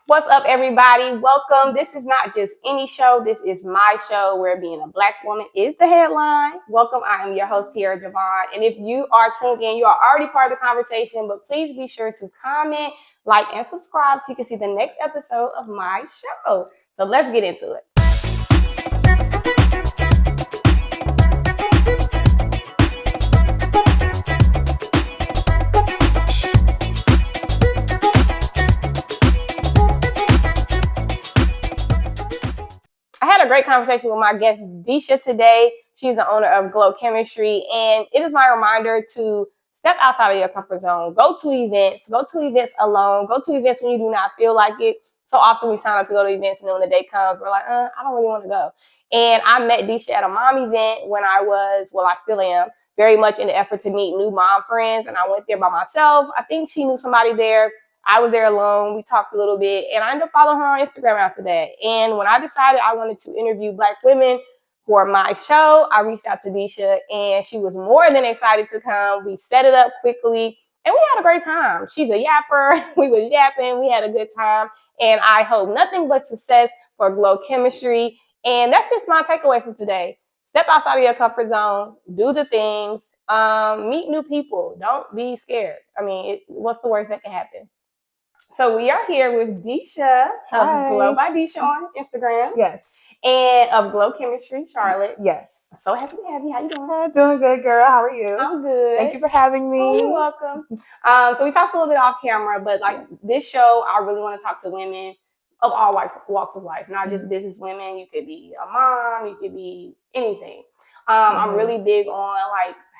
What's up, everybody? Welcome. This is not just any show. This is my show where being a Black woman is the headline. Welcome. I am your host, Kiara Javon. And if you are tuned in, you are already part of the conversation, but please be sure to comment, like, and subscribe so you can see the next episode of my show. So let's get into it. I had a great conversation with my guest, Deesha, today. She's the owner of Glow Chemistry, and it is my reminder to step outside of your comfort zone. Go to events alone, go to events when you do not feel like it. So often we sign up to go to events, and then when the day comes, we're like, I don't really want to go. And I met Deesha at a mom event when I still am, very much in the effort to meet new mom friends, and I went there by myself. I think she knew somebody there. I was there alone. We talked a little bit, and I ended up following her on Instagram after that. And when I decided I wanted to interview Black women for my show, I reached out to Deesha, and she was more than excited to come. We set it up quickly, and we had a great time. She's a yapper. We was yapping. We had a good time, and I hope nothing but success for Glow Chemistry. And that's just my takeaway from today. Step outside of your comfort zone. Do the things. Meet new people. Don't be scared. I mean, what's the worst that can happen? So we are here with Deesha of Glow by Deesha on Instagram. Yes. And of Glow Chemistry, Charlotte. Yes. I'm so happy to have you. How you doing? Doing good, girl. How are you? I'm good. Thank you for having me. Oh, you're welcome. So we talked a little bit off camera, but this show, I really want to talk to women of all walks of life, not just business women. You could be a mom, you could be anything. I'm really big on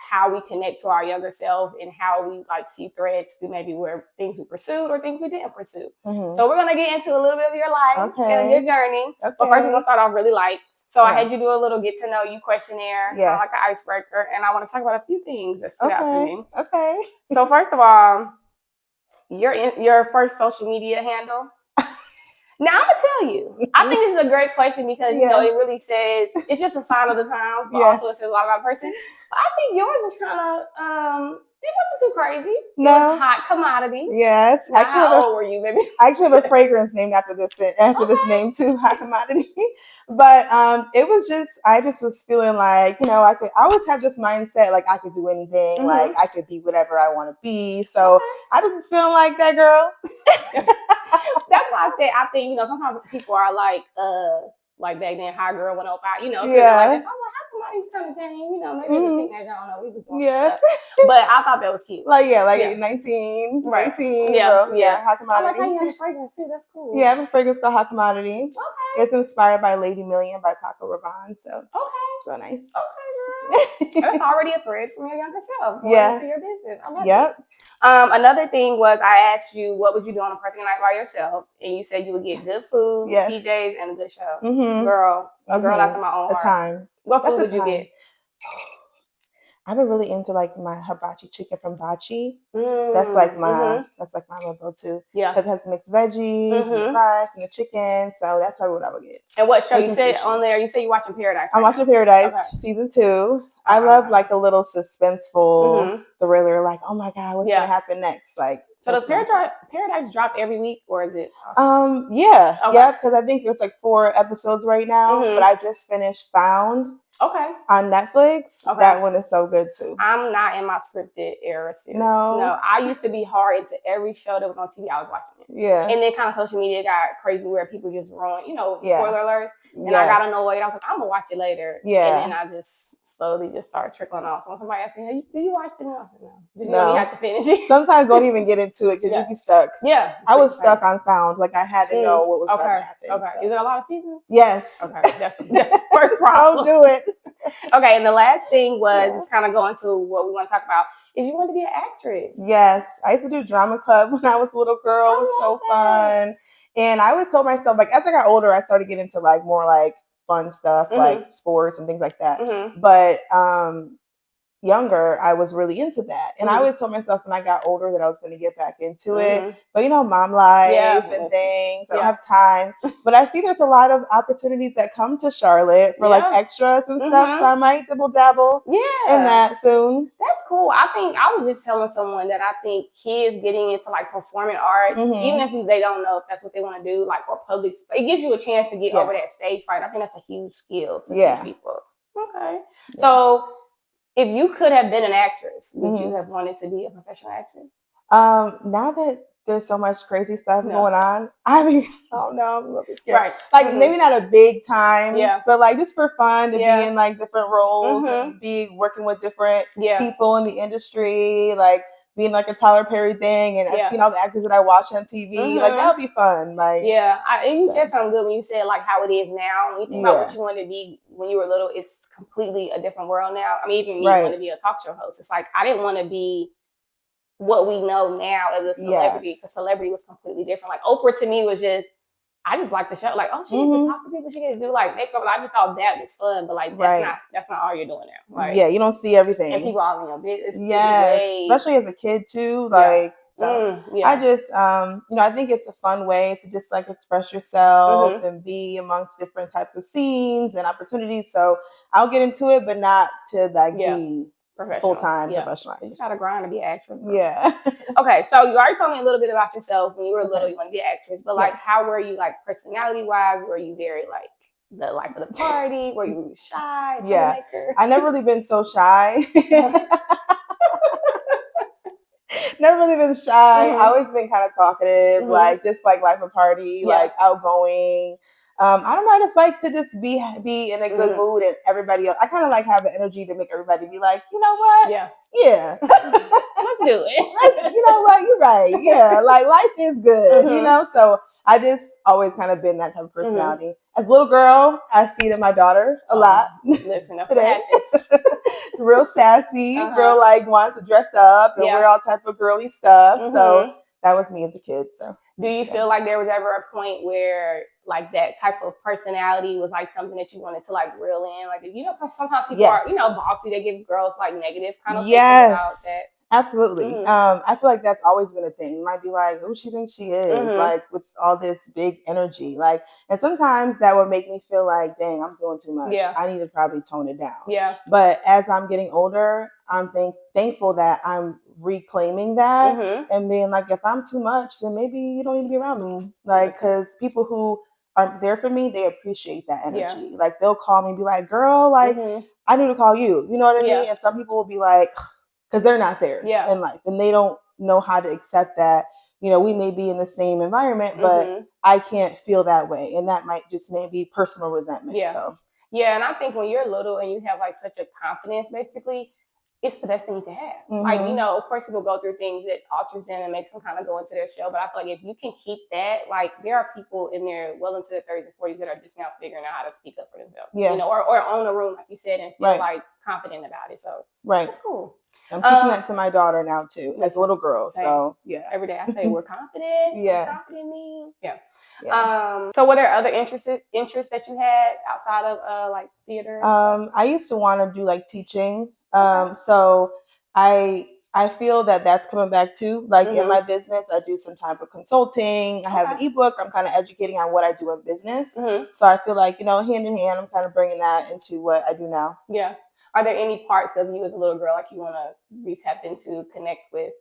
how we connect to our younger self and how we see threads through maybe where things we pursued or things we didn't pursue. So we're gonna get into a little bit of your life and your journey. Okay. But first we're gonna start off really light. So I had you do a little get to know you questionnaire, like an icebreaker, and I want to talk about a few things that stood out to me. Okay. So first of all, your first social media handle. Now, I'm going to tell you, I think this is a great question because, it really says, it's just a sign of the times, but also it says a lot about a person. But I think yours was kind of, it wasn't too crazy. It was hot commodity. Yes. How old were you, baby? I actually have a fragrance named after this name too, hot commodity. But it was just, I just was feeling like, I always have this mindset, like I could do anything, like I could be whatever I want to be. So I was just feeling like that girl. That's why I said, I think, sometimes people are like back then, High Girl 105, like that. So I'm like, how come all these kind of tame, maybe as a teenager, I don't know, we was doing stuff. But I thought that was cute. 19, right. 18, hot commodity. I like how you have a fragrance too, that's cool. Yeah, I have a fragrance called Hot Commodity. Okay. It's inspired by Lady Million by Paco Rabanne, so it's real nice. Okay, girl. That's already a thread from your younger self. Into your business. I love it. Another thing was I asked you what would you do on a perfect night by yourself, and you said you would get good food, PJs, and a good show. Girl, a girl after my own heart. Time. What food would you get? I've been really into my hibachi chicken from Bachi. That's like my go-to. Yeah, because it has mixed veggies, and the fries, and the chicken. So that's probably what I would get. And what show you said on there? You said you're watching Paradise. I'm watching Paradise season 2. I love a little suspenseful thriller. Like, oh my god, what's gonna happen next? Like, so does Paradise drop every week or is it? Yeah, because I think there's 4 episodes right now. But I just finished Found. On Netflix. That one is so good too. I'm not in my scripted era series. No. I used to be hard into every show that was on TV. I was watching it. Yeah. And then kind of social media got crazy where people just ruin, spoiler alerts. And I got annoyed. I was like, I'm gonna watch it later. Yeah. And then I just slowly just started trickling off. So when somebody asked me, hey, do you watch it? I said, no. Just know you have to finish it. Sometimes don't even get into it because you be stuck. Yeah. I was stuck on Found. Like I had to know what was going to happen. Okay. So. Is there a lot of seasons? Yes. Okay. That's the first problem. Don't do it. Okay, and the last thing was kind of going to what we want to talk about is you want to be an actress. Yes, I used to do drama club when I was a little girl. It was so fun, and I always told myself as I got older, I started getting into more fun stuff, like sports and things like that. But younger, I was really into that. And I always told myself when I got older that I was going to get back into it. But mom life and things, I don't have time. But I see there's a lot of opportunities that come to Charlotte for like extras and stuff. So I might dabble in that soon. That's cool. I think I was just telling someone that I think kids getting into like performing arts, even if they don't know if that's what they want to do, like, or public, it gives you a chance to get over that stage fright. I think that's a huge skill to teach people. Okay. So if you could have been an actress, would you have wanted to be a professional actress? Now that there's so much crazy stuff going on, I mean, I don't know, I'm a little bit scared. Right. Like maybe not a big time, but like just for fun to be in like different roles and be working with different people in the industry, like being like a Tyler Perry thing, and I've seen all the actors that I watch on TV. Like that would be fun. Like and you said something good when you said like how it is now. When you think about what you wanted to be when you were little, it's completely a different world now. I mean, even me wanting to be a talk show host, it's like I didn't want to be what we know now as a celebrity, because celebrity was completely different. Like Oprah to me was just, I just like the show. Like, oh, she get to talk to people, she get to do like makeup. I just thought that was fun, but like that's not all you're doing now. Like, you don't see everything, and people all in your business. Especially as a kid too. Like, so I just I think it's a fun way to just like express yourself and be amongst different types of scenes and opportunities. So I'll get into it, but not to like be full-time professional. You just gotta grind to be an actress. Yeah. Okay, so you already told me a little bit about yourself. When you were little, you want to be an actress, but like, how were you, like, personality-wise? Were you very like the life of the party? Were you shy? Troublemaker? I never really been so shy. Never really been shy. I always been kind of talkative, like just like life of party, like outgoing. I don't know. I just like to just be in a good mood, and everybody else. I kind of like have the energy to make everybody be like, you know what? Yeah. Let's do it. You know what? You're right. Yeah, like life is good. So I just always kind of been that type of personality. As a little girl, I see it in my daughter a lot. Listen, that's today. What happens. Real sassy, real like wants to dress up and wear all type of girly stuff. So that was me as a kid. So do you feel like there was ever a point where like that type of personality was like something that you wanted to like reel in? Like, because sometimes people are, bossy, they give girls like negative connotations about that. Absolutely. I feel like that's always been a thing. You might be like, who she thinks she is, like with all this big energy. Like, and sometimes that would make me feel like, dang, I'm doing too much. I need to probably tone it down. But as I'm getting older, I'm thankful that I'm reclaiming that and being like, if I'm too much, then maybe you don't need to be around me. Like, because people who are there for me, they appreciate that energy. Like, they'll call me and be like, girl, like, I need to call you. You know what I mean? And some people will be like, because they're not there in life and they don't know how to accept that, we may be in the same environment, but I can't feel that way. And that might just maybe personal resentment. So. Yeah. And I think when you're little and you have like such a confidence, basically, it's the best thing you can have. Like, of course, people go through things that alters them and makes them kind of go into their shell. But I feel like if you can keep that, like, there are people in there well into their 30s and 40s that are just now figuring out how to speak up for themselves. Or own a room, like you said, and feel like confident about it. So that's cool. I'm teaching that to my daughter now too, as a little girl. Same. So every day I say we're confident. We're confident me. So were there other interests that you had outside of like theater? I used to want to do like teaching. So I feel that that's coming back too. Like in my business, I do some type of consulting. I have an ebook. I'm kind of educating on what I do in business. So I feel like, hand in hand, I'm kind of bringing that into what I do now. Yeah. Are there any parts of you as a little girl like you want to re-tap into, connect with?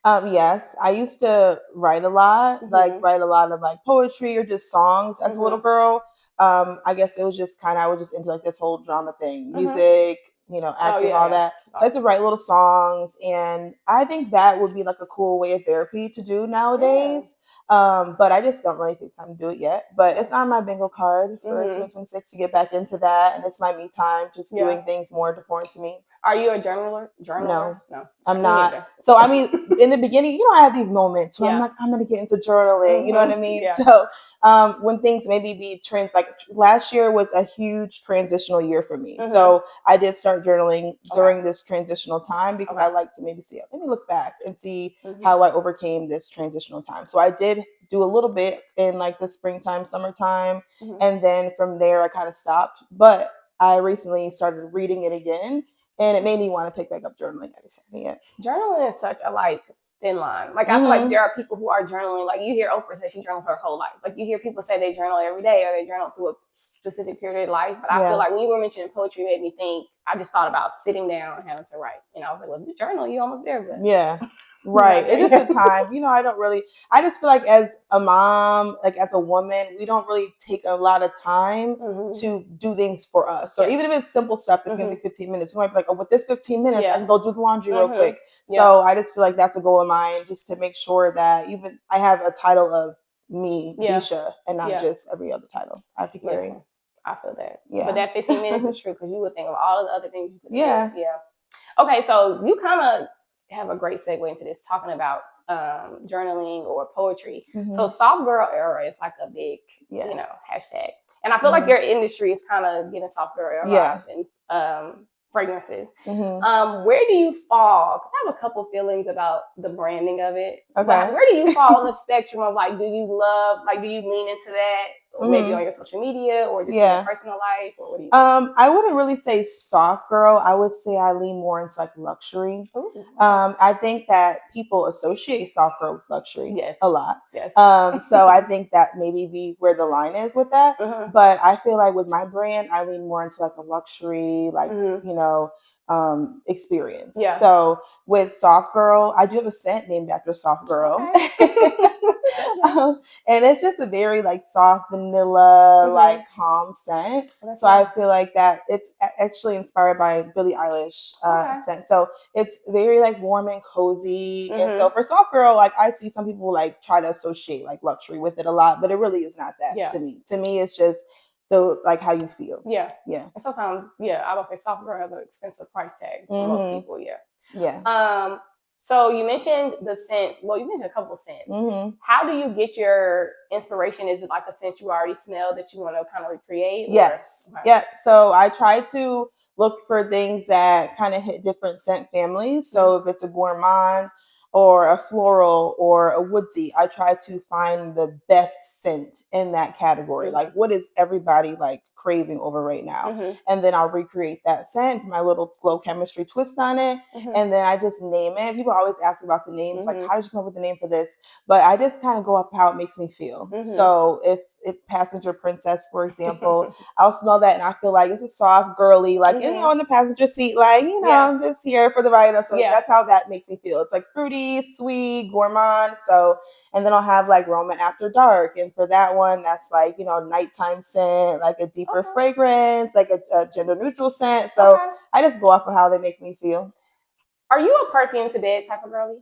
Yes, I used to write a lot, like write a lot of like poetry or just songs as a little girl. I guess it was just I was just into like this whole drama thing, music, acting, all that. So I used to write little songs, and I think that would be like a cool way of therapy to do nowadays. But I just don't really take time to do it yet. But it's on my bingo card for 2026 to get back into that, and it's my me time, just doing things more important to me. Are you a journaler? No, I'm not. So I mean, in the beginning, I have these moments where I'm like, I'm gonna get into journaling. You know what I mean? So when things maybe be like last year was a huge transitional year for me. So I did start journaling during this transitional time because I like to maybe let me look back and see how I overcame this transitional time. So I did do a little bit in like the springtime, summertime, and then from there I kind of stopped. But I recently started reading it again. And it made me want to pick back up journaling. I just haven't yet. Journaling is such a thin line. Like I feel like there are people who are journaling. Like you hear Oprah say she journals her whole life. Like you hear people say they journal every day or they journal through a specific period of their life. But I feel like when you were mentioning poetry, it made me think. I just thought about sitting down and having to write, and I was like, well, if you journal, you almost there. But yeah. Right. It's just the time. I just feel like as a mom, like as a woman, we don't really take a lot of time to do things for us. So even if it's simple stuff that feels like 15 minutes, you might be like, oh, with this 15 minutes, I can go do the laundry real quick. So I just feel like that's a goal of mine, just to make sure that even I have a title of me, Deesha, and not just every other title I have to carry. Listen, I feel that. Yeah. But that 15 minutes is true because you would think of all of the other things you could do. Yeah. Okay, so you kind of have a great segue into this, talking about journaling or poetry. So soft girl era is like a big, hashtag. And I feel like your industry is kind of giving soft girl era vibes and fragrances. Where do you fall? Because I have a couple feelings about the branding of it. Okay. But where do you fall on the spectrum of like, do you lean into that? Or maybe on your social media or just in your personal life, or what do you think? I wouldn't really say soft girl. I would say I lean more into like luxury. Ooh, okay. I think that people associate soft girl with luxury a lot. Yes. So I think that maybe be where the line is with that. But I feel like with my brand, I lean more into like a luxury, like experience. Yeah. So with soft girl, I do have a scent named after soft girl. Okay. And it's just a very like soft vanilla, like calm scent. So I feel like that it's actually inspired by Billie Eilish scent. So it's very like warm and cozy. And so for soft girl, like I see some people like try to associate like luxury with it a lot, but it really is not that to me. To me, it's just like how you feel. Yeah. And sometimes, I would say soft girl has an expensive price tag for most people. Yeah. So you mentioned the scents. Well, you mentioned a couple of scents. How do you get your inspiration? Is it like a scent you already smell that you want to kind of recreate? Yes. Okay. Yeah. So I try to look for things that kind of hit different scent families. So if it's a gourmand or a floral or a woodsy, I try to find the best scent in that category. Like what is everybody like craving over right now? And then I'll recreate that scent, my little glow chemistry twist on it. And then I just name it. People always ask about the names, like how did you come up with the name for this? But I just kind of go up how it makes me feel. So if Passenger Princess, for example, I'll smell that and I feel like it's a soft, girly, like, in the passenger seat, like, I'm just here for the ride. So that's how that makes me feel. It's like fruity, sweet, gourmand. So, and then I'll have like Roma After Dark. And for that one, that's like, nighttime scent, like a deeper fragrance, like a gender neutral scent. So I just go off of how they make me feel. Are you a perfume to bed type of girly?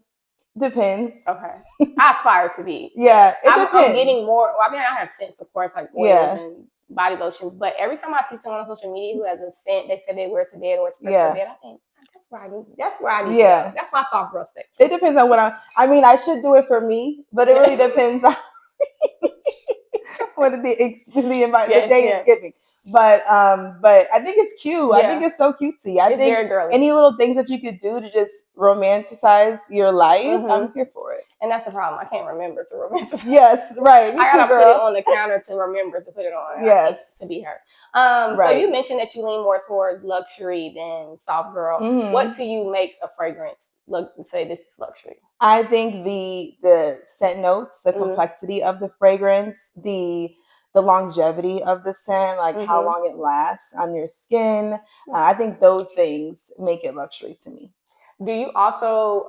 Depends. Okay. I aspire to be. Yeah, it depends. I'm getting more. Well, I mean, I have scents, of course, like oils and body lotion. But every time I see someone on social media who has a scent they say they wear to bed or it's perfect to bed, I think that's where I need. That's where I need to go. That's my soft girl spectrum. It depends on what I mean, I should do it for me, but it really depends on what the day is giving. But I think it's cute. I think it's so cutesy. I think very girly. Any little things that you could do to just romanticize your life, I'm here for it. And that's the problem. I can't remember to romanticize. Yes, right. I gotta put it on the counter to remember to put it on. Yes, to be her. So you mentioned that you lean more towards luxury than soft girl. What to you makes a fragrance say this is luxury? I think the scent notes, the complexity of the fragrance, the longevity of the scent, like how long it lasts on your skin. I think those things make it luxury to me. Do you also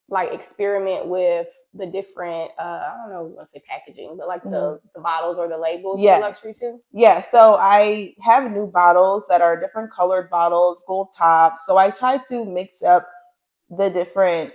like experiment with the different I don't know, I want to say packaging, but like the bottles or the labels for luxury too? Yeah, so I have new bottles that are different colored bottles, gold top. So I try to mix up the different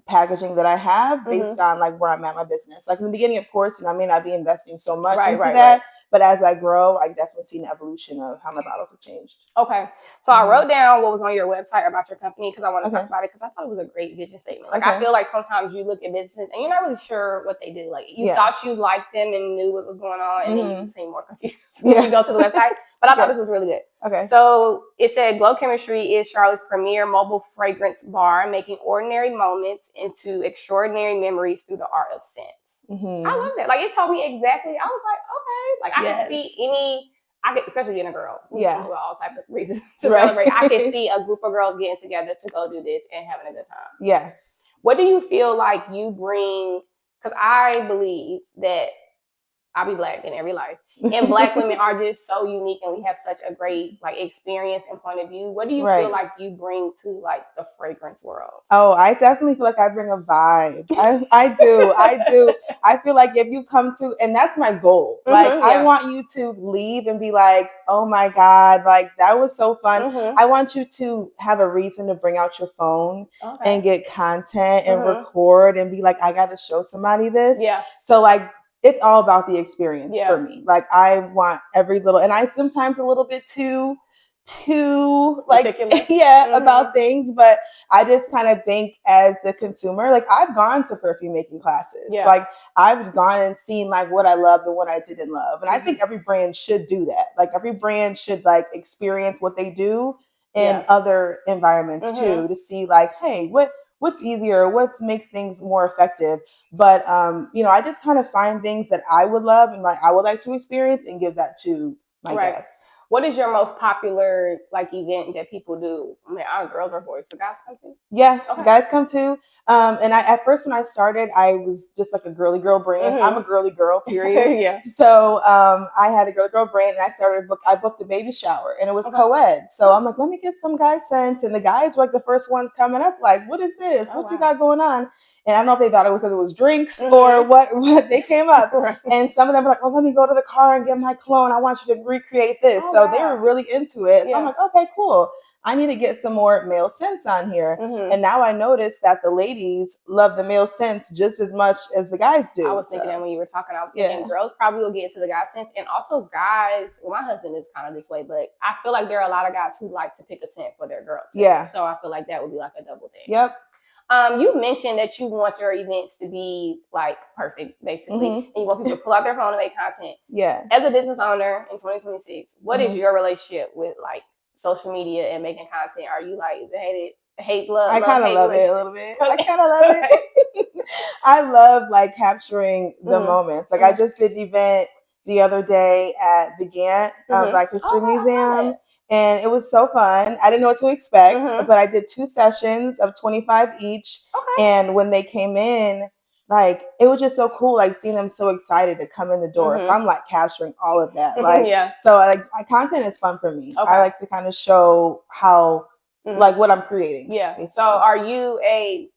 packaging that I have based on like where I'm at my business. Like in the beginning, of course, I may not be investing so much into that. But as I grow, I definitely see an evolution of how my bottles have changed. Okay. So I wrote down what was on your website about your company because I want to talk about it because I thought it was a great vision statement. Like I feel like sometimes you look at businesses and you're not really sure what they do. Like you thought you liked them and knew what was going on and then you seem more confused when you go to the website. But I thought this was really good. Okay. So it said Glow Chemistry is Charlotte's premier mobile fragrance bar, making ordinary moments into extraordinary memories through the art of scents. I love that. Like it told me exactly. I was like, okay. Like I can see I could, especially being a girl, we Yeah. come up with all types of reasons to Right. celebrate. I could see a group of girls getting together to go do this and having a good time. Yes. What do you feel like you bring? Because I believe that I'll be black in every life. And black women are just so unique and we have such a great like experience and point of view. What do you Right. feel like you bring to like the fragrance world? Oh, I definitely feel like I bring a vibe. I do. I feel like if you come to, and that's my goal. Like, I want you to leave and be like, oh my God, like that was so fun. I want you to have a reason to bring out your phone and get content and record and be like, I got to show somebody this. Yeah. So like, it's all about the experience for me. Like, I want every little, and I sometimes a little bit too like about things, but I just kind of think as the consumer, like I've gone to perfume making classes. Like I've gone and seen like what I loved and what I didn't love. And I think every brand should do that. Like every brand should like experience what they do in other environments too, to see like, hey, what's easier, what makes things more effective. But I just kind of find things that I would love and like I would like to experience and give that to my guests. What is your most popular like event that people do? I mean, our girls or boys? So guys come too? Yeah, guys come too. And I at first when I started, I was just like a girly girl brand. I'm a girly girl, period. So I had a girly girl brand, and I booked a baby shower, and it was co-ed. So I'm like, let me get some guy scents, and the guys were like the first ones coming up, like, what is this? What you got going on? And I don't know if they thought it was because it was drinks or what they came up. And some of them were like, oh, let me go to the car and get my cologne. I want you to recreate this. So they were really into it. So I'm like, okay, cool. I need to get some more male scents on here. And now I noticed that the ladies love the male scents just as much as the guys do. I was thinking that when you were talking, I was thinking girls probably will get into the guy scents. And also guys, well, my husband is kind of this way, but I feel like there are a lot of guys who like to pick a scent for their girl too. Yeah. So I feel like that would be like a double thing. Yep. You mentioned that you want your events to be like perfect, basically, and you want people to pull out their phone and make content. Yeah. As a business owner in 2026, what is your relationship with like social media and making content? Are you like, is it hate, love? I kind of love it a little bit. I kind of love it. I love like capturing the moments. Like I just did an event the other day at the Gantt Black History Museum. And it was so fun. I didn't know what to expect, but I did 2 sessions of 25 each. And when they came in, like it was just so cool, like seeing them so excited to come in the door. So I'm like capturing all of that. Like so like my content is fun for me. I like to kind of show how like what I'm creating. Yeah. Basically. So are you a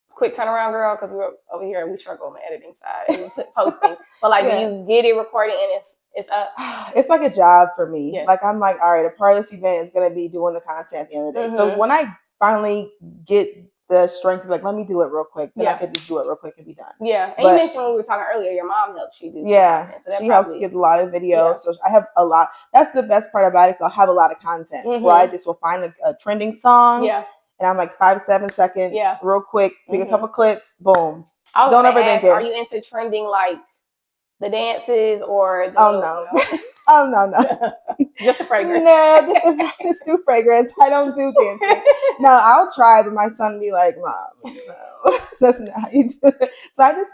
quick turnaround girl? Because we're over here and we struggle on the editing side and posting. But like do you get it recorded and it's up? It's like a job for me. Like I'm like, all right, a part of this event is gonna be doing the content at the end of the day. So when I finally get the strength to be like, let me do it real quick, then I could just do it real quick and be done. Yeah. And you mentioned when we were talking earlier, your mom helps you do content. So she helps get a lot of videos. So I have a lot. That's the best part about it. So I'll have a lot of content. So I just will find a trending song. And I'm like 5-7 seconds, real quick, pick a couple clips, boom. Don't overthink it. Are you into trending like the dances or the Oh no. Just the fragrance. No, just do fragrance. I don't do dancing. No, I'll try, but my son be like, Mom, no, that's not how you do it. So I just,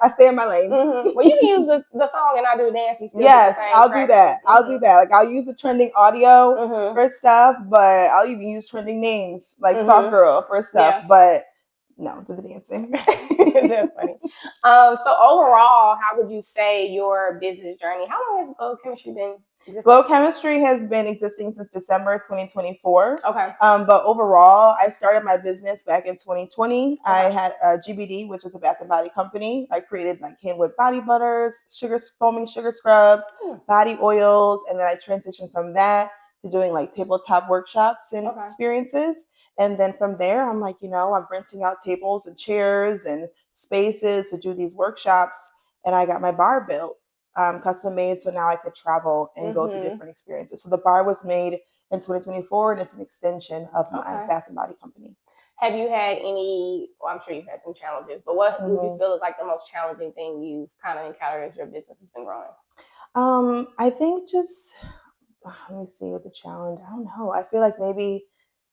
I stay in my lane. Well, you can use the song and I do the dance. You still I'll do that. I'll do that. Like I'll use the trending audio for stuff, but I'll even use trending names like Soft Girl for stuff. But no, to the dancing. That's funny. So overall, how would you say your business journey? How long has Glow Chemistry been existing? Glow Chemistry has been existing since December 2024. Okay. But overall, I started my business back in 2020. I had GBD, which is a bath and body company. I created like Kenwood body butters, foaming sugar scrubs, body oils, and then I transitioned from that to doing like tabletop workshops and experiences. And then from there, I'm like, I'm renting out tables and chairs and spaces to do these workshops. And I got my bar built, custom made. So now I could travel and go to different experiences. So the bar was made in 2024 and it's an extension of my bath and body company. Have you had any, well, I'm sure you've had some challenges, but what would you feel is like the most challenging thing you've kind of encountered as your business has been growing? I think just, let me see what the challenge, I don't know. I feel like maybe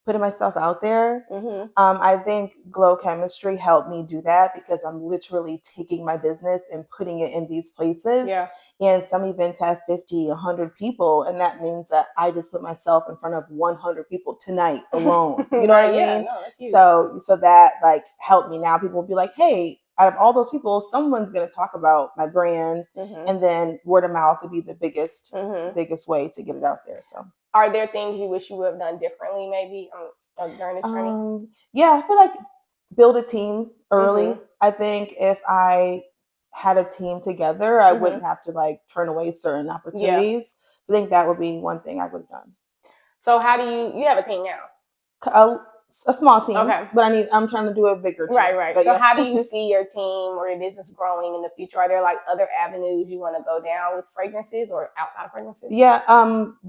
putting myself out there. Mm-hmm. I think Glow Chemistry helped me do that because I'm literally taking my business and putting it in these places. Yeah. And some events have 50, 100 people. And that means that I just put myself in front of 100 people tonight alone. You know Right. what I Yeah. mean? No, that's huge. So that like helped me. Now people will be like, hey, out of all those people, someone's going to talk about my brand. Mm-hmm. And then word of mouth would be the biggest Mm-hmm. way to get it out there. So Are there things you wish you would have done differently, maybe during this journey? yeah, I feel like build a team early. Mm-hmm. I think if I had a team together, I Mm-hmm. wouldn't have to like turn away certain Yeah. opportunities. So I think that would be one thing I would have done. So how do you have a team now? A small team, Okay. but I'm trying to do a bigger team. Right. But So yeah. how do you see your team or your business growing in the future? Are there like other avenues you want to go down with fragrances or outside of fragrances? Yeah,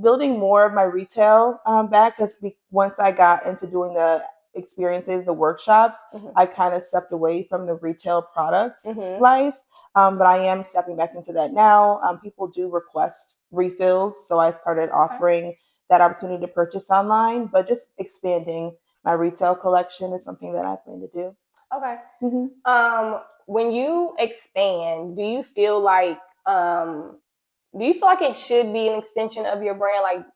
building more of my retail back because once I got into doing the experiences, the workshops, Mm-hmm. I kind of stepped away from the retail products Mm-hmm. life. But I am stepping back into that now. People do request refills, so I started offering that opportunity to purchase online, but just expanding my retail collection is something that I plan to do. Okay. Mm-hmm. When you expand, do you feel like it should be an extension of your brand, like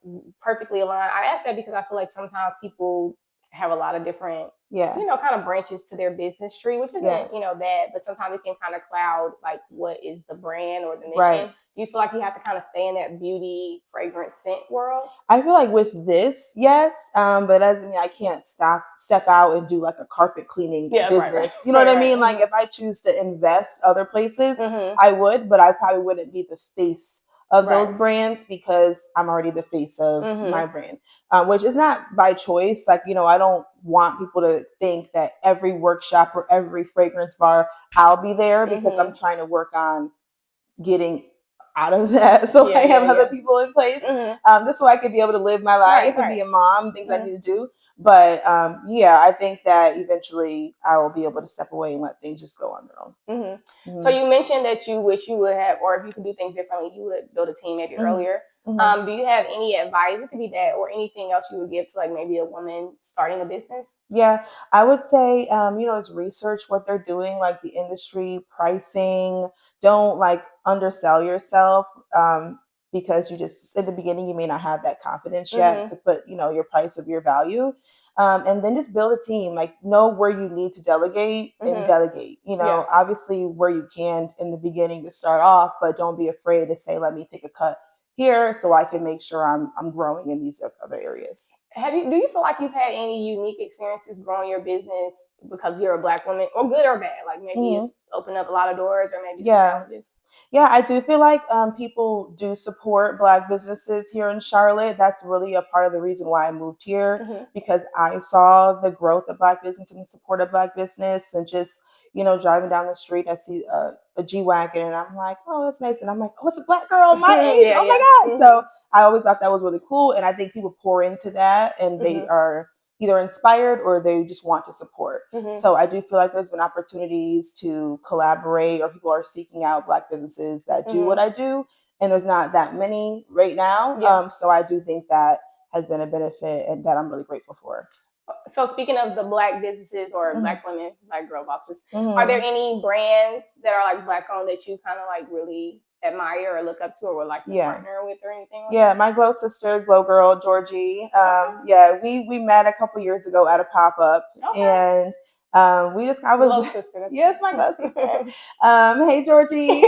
perfectly aligned? I ask that because I feel like sometimes people have a lot of different, Yeah. kind of branches to their business tree, which isn't, Yeah. bad, but sometimes it can kind of cloud like what is the brand or the mission. Right. Do you feel like you have to kind of stay in that beauty, fragrance, scent world? I feel like with this, yes, but that doesn't mean I can't step out and do like a carpet cleaning Yeah, right, business. right. You know Right, what I right. mean? Like if I choose to invest other places, Mm-hmm. I would, but I probably wouldn't be the face of those Right. brands because I'm already the face of Mm-hmm. my brand, which is not by choice. Like, I don't want people to think that every workshop or every fragrance bar I'll be there because I'm Mm-hmm. trying to work on getting out of that. So I have other people in place, Mm-hmm. just so I could be able to live my life and be a mom, things I Mm-hmm. need to do. But yeah, I think that eventually I will be able to step away and let things just go on their own. Mm-hmm. So you mentioned that you wish you would have, or if you could do things differently, you would build a team maybe earlier. Do you have any advice? It could be that, or anything else you would give to like maybe a woman starting a business? Yeah, I would say, is research what they're doing, like the industry pricing. Don't like undersell yourself because you just, in the beginning, you may not have that confidence yet to put, your price of your value. And then just build a team, like know where you need to delegate and delegate, Yeah. obviously where you can in the beginning to start off, but don't be afraid to say, let me take a cut here so I can make sure I'm growing in these other areas. Do you feel like you've had any unique experiences growing your business because you're a Black woman, or good or bad? Like maybe it's opened up a lot of doors, or maybe some challenges. Yeah, I do feel like people do support Black businesses here in Charlotte. That's really a part of the reason why I moved here because I saw the growth of Black business and the support of Black business, and just driving down the street, I see a G wagon, and I'm like, oh, that's nice, and I'm like, oh, it's a Black girl my age. Yeah, oh my God! So I always thought that was really cool, and I think people pour into that, and they are either inspired or they just want to support. So I do feel like there's been opportunities to collaborate, or people are seeking out Black businesses that do what I do, and there's not that many right now. So I do think that has been a benefit and that I'm really grateful for. So speaking of the Black businesses or Black women, Black girl bosses, are there any brands that are like Black owned that you kind of like really admire or look up to or would like to partner with or anything like that? My Glow sister, Glow girl, Georgie. We met a couple years ago at a pop-up, and I was Glow sister. Yes, my Glow sister. Hey Georgie.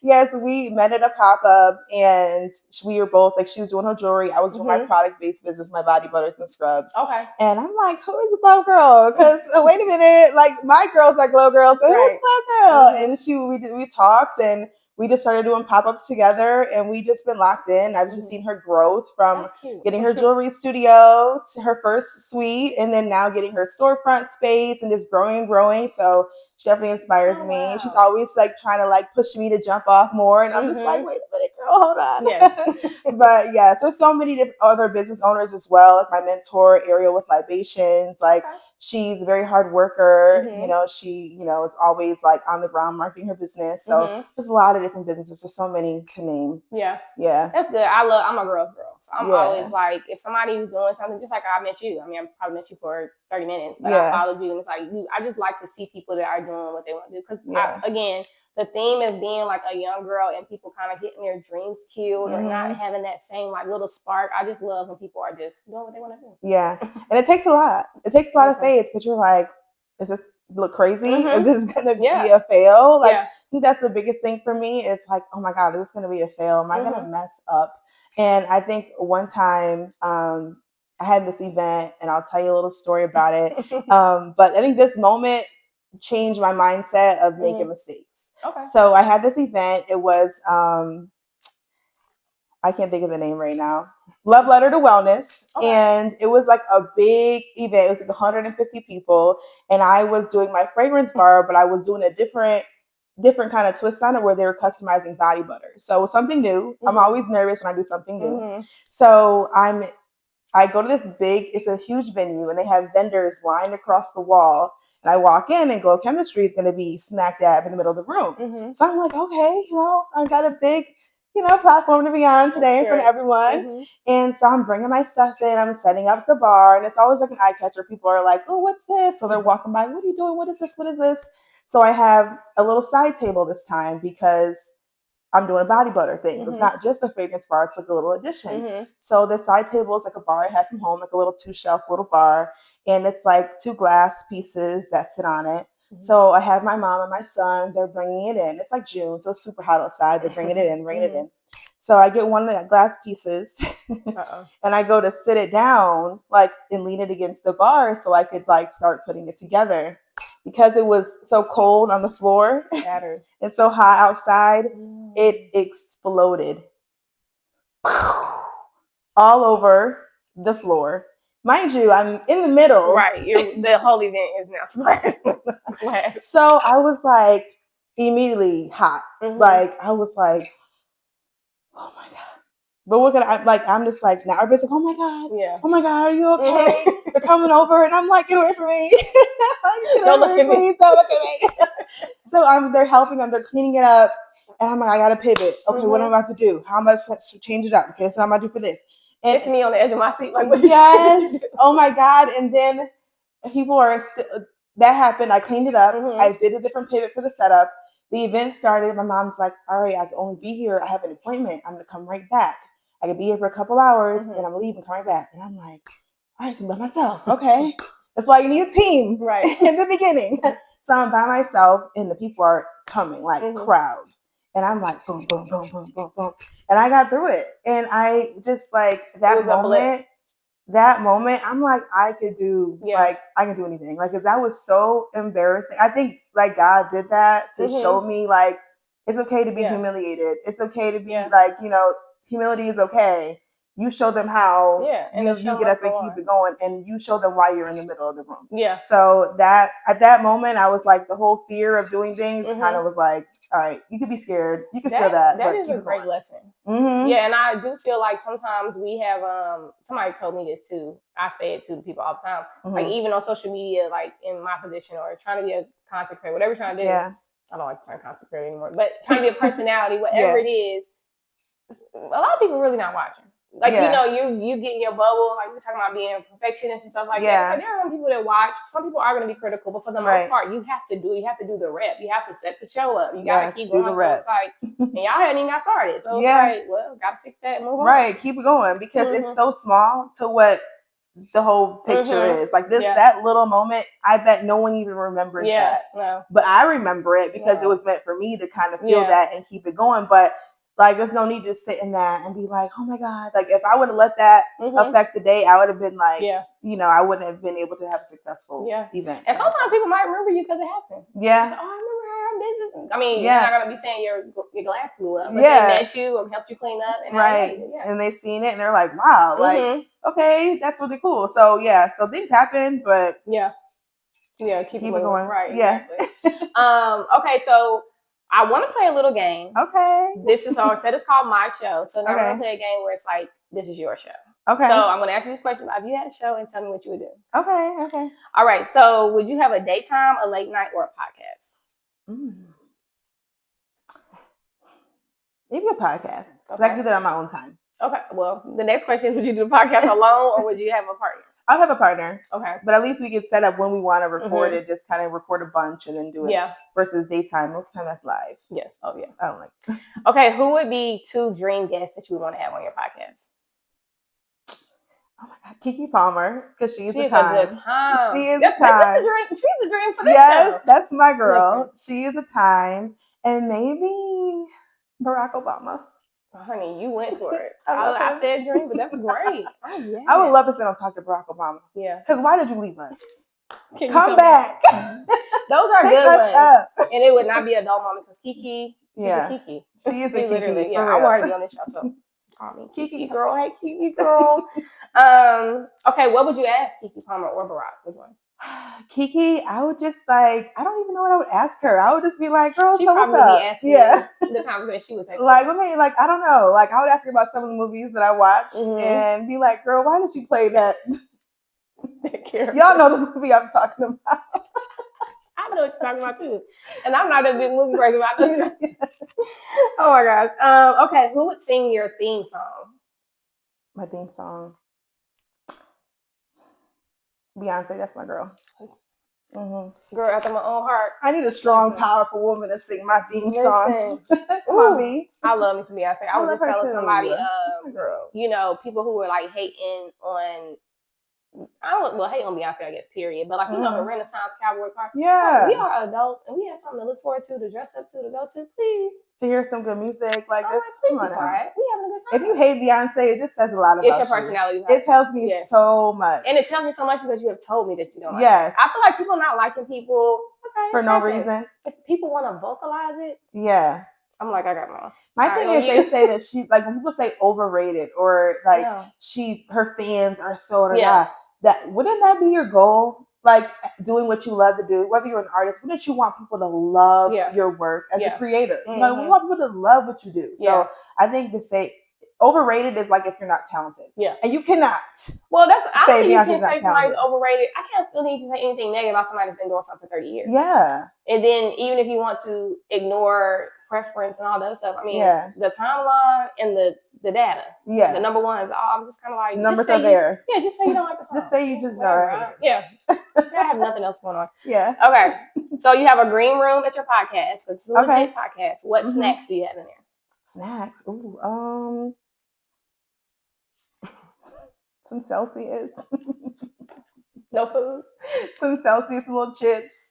Yes, we met at a pop-up, and we were both like, she was doing her jewelry, I was doing my product-based business, my body butters and scrubs. And I'm like, who is a Glow girl? Because wait a minute, like my girls are Glow girls, so who is Glow girl? And we talked, and we just started doing pop-ups together, and we just been locked in. I've just seen her growth from getting her jewelry studio to her first suite, and then now getting her storefront space and just growing and growing. So she definitely inspires me. She's always like trying to like push me to jump off more, and I'm just like, wait a minute, girl, hold on. Yes. But yeah, so many other business owners as well. Like my mentor, Ariel with Libations, like she's a very hard worker. She is always like on the ground marketing her business. So there's a lot of different businesses. There's so many to name. Yeah. Yeah. That's good. I'm a girl's girl. So I'm always like, if somebody's doing something, just like I met you. I mean, I probably met you for 30 minutes, but I followed you, and it's like I just like to see people that are doing what they want to do. Because again, the theme of being like a young girl and people kind of getting their dreams killed or not having that same like little spark. I just love when people are just doing what they want to do. Yeah, and it takes a lot. It takes a lot of faith because you're like, is this look crazy? Is this gonna be a fail? Like, I think that's the biggest thing for me. Is like, oh my God, is this gonna be a fail? Am I gonna mess up? And I think one time I had this event, and I'll tell you a little story about it. But I think this moment changed my mindset of making mistakes. Okay. So I had this event. It was I can't think of the name right now. Love Letter to Wellness. Okay. And it was like a big event. It was like 150 people. And I was doing my fragrance bar, but I was doing a different kind of twist on it where they were customizing body butter. So it was something new. I'm always nervous when I do something new. So I go to this big, it's a huge venue, and they have vendors lined across the wall. And I walk in, and Glow Chemistry is going to be smack dab in the middle of the room. So I'm like, okay, I got a big, platform to be on today in front of everyone. And so I'm bringing my stuff in. I'm setting up the bar, and it's always like an eye catcher. People are like, oh, what's this? So they're walking by, what are you doing? What is this? What is this? So I have a little side table this time because I'm doing body butter things. It's not just the fragrance bar. It's like a little addition. So the side table is like a bar I had from home, like a little 2-shelf little bar. And it's like 2 glass pieces that sit on it. So I have my mom and my son. They're bringing it in. It's like June, so it's super hot outside. They're bringing it in. So I get one of the glass pieces and I go to sit it down, like, and lean it against the bar so I could like start putting it together. Because it was so cold on the floor, shattered, and so hot outside, it exploded all over the floor. Mind you, I'm in the middle. Right, the whole event is now splashed. So I was like immediately hot. Like I was like, oh my God. But what can I'm just like, now everybody's like, oh my God, oh my God, are you okay? They're coming over, and I'm like, get away from me. Don't look at me. Don't look at me. So they're helping them, they're cleaning it up, and I'm like, I gotta pivot. Okay, what am I about to do? How am I supposed to change it up? Okay, so I'm gonna do for this. And it's me on the edge of my seat, like, what yes, oh my God. And then people are that happened. I cleaned it up. I did a different pivot for the setup. The event started. My mom's like, all right, I can only be here. I have an appointment. I'm gonna come right back. I could be here for a couple hours, and I'm leaving, come right back. And I'm like, all right, so I'm by myself. Okay. That's why you need a team, right, in the beginning. So I'm by myself, and the people are coming like crowd. And I'm like, boom, boom, boom, boom, boom, boom. And I got through it. And I just like that moment, I'm like, I can do anything. Like, cause that was so embarrassing. I think like God did that to show me like, it's okay to be humiliated. It's okay to be like, humility is okay. You show them how you get up and keep it going, and you show them why you're in the middle of the room. Yeah. So that at that moment, I was like, the whole fear of doing things kind of was like, all right, you could be scared. You could feel that. That is a great lesson. Yeah, and I do feel like sometimes we have somebody told me this too. I say it to people all the time. Like even on social media, like in my position or trying to be a content creator, whatever you're trying to do. Yeah. I don't like to turn content creator anymore, but trying to be a personality, whatever it is, a lot of people really not watching. Like, you get in your bubble, like we're talking about being a perfectionist and stuff like that. So there are people that watch. Some people are going to be critical, but for the most part, you have to do the rep. You have to set the show up. You got to keep going. So it's like, and y'all hadn't even got started. So it's like, well, got to fix that and move on. Right, keep it going because it's so small to what the whole picture is. Like that little moment, I bet no one even remembers that. No. But I remember it because it was meant for me to kind of feel that and keep it going. But like, there's no need to sit in that and be like, oh my God. Like, if I would have let that affect the day, I would have been like, I wouldn't have been able to have a successful event. And sometimes people might remember you because it happened. Yeah. So, I remember her business. I mean, you're not going to be saying your glass blew up, but they met you or helped you clean up. And and they seen it and they're like, wow, like, okay, that's really cool. So, so things happen, but keep it going. Right. Yeah. Exactly. Okay, so I want to play a little game. Okay. This is our set. It's called My Show. So now we're going to play a game where it's like, this is your show. Okay. So I'm going to ask you this question about if you had a show and tell me what you would do. Okay. All right. So would you have a daytime, a late night, or a podcast? Maybe a podcast. Okay. I can do that on my own time. Okay. Well, the next question is: would you do the podcast alone, or would you have a partner? I'll have a partner. Okay. But at least we could set up when we want to record it, just kind of record a bunch and then do it. Yeah. Versus daytime. Most of the time that's live. Yes. Oh yeah. I don't like. Okay. Who would be 2 dream guests that you would want to have on your podcast? Oh my God, Kiki Palmer, because she's She a is time. a good time. She is That's a time. the dream. She's the dream for this Yes, show. that's my girl. She is a time. And maybe Barack Obama. Honey, you went for it. I said dream, but that's great. Oh yeah. I would love to sit and talk to Barack Obama. Yeah. Because why did you leave us? Come back. Those are good ones. And it would not be a dull moment because Kiki, she's a Kiki. She is a Kiki. Literally, yeah. I want her to be on this show, so call me Kiki girl. Hey, Kiki girl. Okay, what would you ask Kiki Palmer or Barack? Which one? Kiki, I would just like, I don't even know what I would ask her. I would just be like, girl, she so probably what's would up? Be asking the conversation she would take. Like, I don't know. Like, I would ask her about some of the movies that I watched and be like, girl, why did you play that? Y'all know the movie I'm talking about. I know what you're talking about too. And I'm not a big movie person, but I know you're talking. Oh my gosh. Okay, who would sing your theme song? My theme song. Beyonce, that's my girl. Girl after my own heart. I need a strong, powerful woman to sing my theme song. Come on, B. I love me some Beyonce. I was just telling somebody, girl. You know, people who were like hating on, hate on Beyonce, I guess, period. But like, you know, the Renaissance cowboy part. Yeah. We are adults and we have something to look forward to dress up to go to. Please. To hear some good music like this. Please be quiet. We having a good time. If you hate Beyonce, it just says a lot about you. It's your personality. It tells me so much. And it tells me so much because you have told me that you don't like it. I feel like people not liking people for no reason. If people want to vocalize it. Yeah. I'm like, I got mine. My thing is they say that she, like when people say overrated or like her fans are so that wouldn't that be your goal? Like doing what you love to do, whether you're an artist, wouldn't you want people to love your work as a creator? You know, we want people to love what you do. So I think to say overrated is like if you're not talented. Yeah. And you cannot. Well, I don't think you can say somebody's overrated. I can't really say anything negative about somebody that's been doing something for 30 years. Yeah. And then even if you want to ignore preference and all that stuff, I mean, the timeline and the data. Yeah. The number one is, I'm just kind of like. Numbers are there. Just say you don't like the song. Just say you just are. Right? Yeah. I have nothing else going on. Yeah. Okay. So you have a green room at your podcast, but it's a legit podcast. What snacks do you have in there? Snacks? Ooh, some Celsius. No food? Some Celsius, some little chips.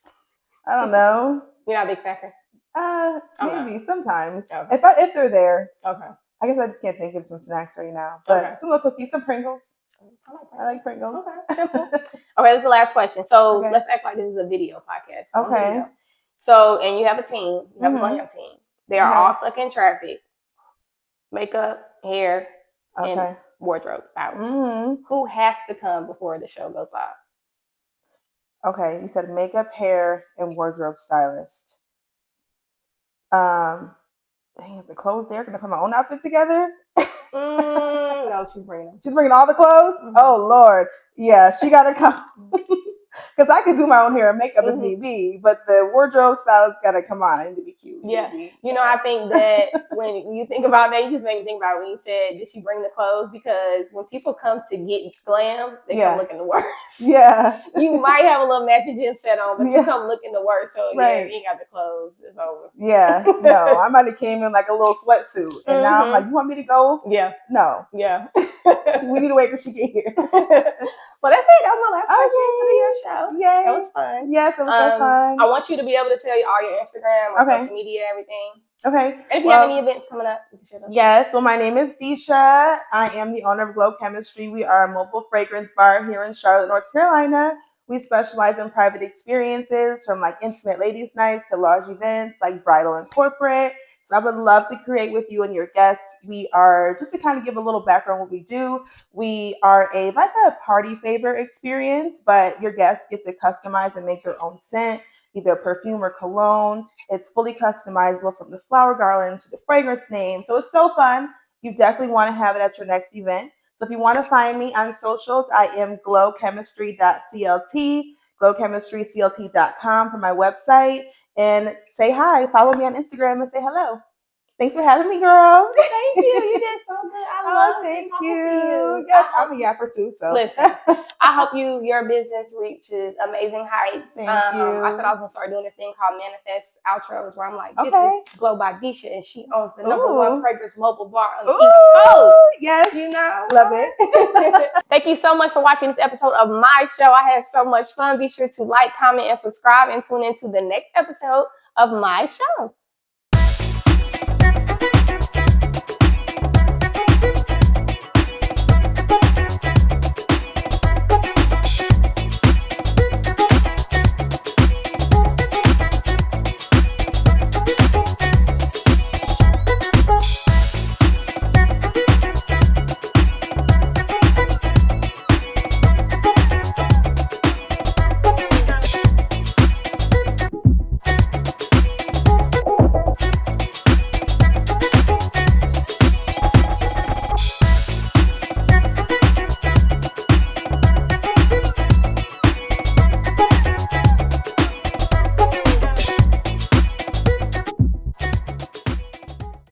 I don't know. You're not a big snacker? Maybe sometimes. Okay. If they're there. Okay. I guess I just can't think of some snacks right now. But some little cookies, some Pringles. I like Pringles. Okay. Simple. Okay, this is the last question. So let's act like this is a video podcast. Okay. So, and you have a team. You have a glam team. They are all stuck in traffic. Makeup, hair, and wardrobe stylist. Who has to come before the show goes live? Okay, you said makeup, hair, and wardrobe stylist. Dang, is the clothes there? Can I put my own outfit together? No, she's bringing them. She's bringing all the clothes? Oh, Lord. Yeah, she got to come. Because I could do my own hair and makeup if need be, but the wardrobe stylist got to come on. I need to be cute. Yeah. You know, I think that when you think about that, you just made me think about it when you said, did she bring the clothes? Because when people come to get glam, they come looking the worst. Yeah. You might have a little matching gym set on, but you come looking the worst. So, you ain't got the clothes. It's over. Yeah. No, I might have came in like a little sweatsuit. And now I'm like, you want me to go? Yeah. No. Yeah. We need to wait till she get here. Well, that's it. That was my last question for your show. Yay. That was fun. Yes, it was so fun. I want you to be able to tell you all your Instagram or social media, everything. Okay. And if you have any events coming up, you can share them. Yes. Well, my name is Deesha. I am the owner of Glow Chemistry. We are a mobile fragrance bar here in Charlotte, North Carolina. We specialize in private experiences from like intimate ladies' nights to large events like bridal and corporate. So I would love to create with you and your guests. We are, just to kind of give a little background what we do, we are like a party favor experience, but your guests get to customize and make their own scent, either perfume or cologne. It's fully customizable from the flower garlands to the fragrance name. So it's so fun. You definitely want to have it at your next event. So if you want to find me on socials, I am glowchemistry.clt, glowchemistryclt.com for my website. And say hi. Follow me on Instagram and say hello. Thanks for having me, girl. Thank you. You did so good. I love talking to you. Yes, I'm a yapper too. So listen, I hope your business reaches amazing heights. Thank you. I said I was gonna start doing this thing called manifest outros, where I'm like, this Okay. is Glow by Deesha, and she owns the #1 Ooh. fragrance mobile bar on the Ooh, East Coast. yes. You know, Love it. Thank you so much for watching this episode of my show. I had so much fun. Be sure to like, comment, and subscribe, and tune into the next episode of my show.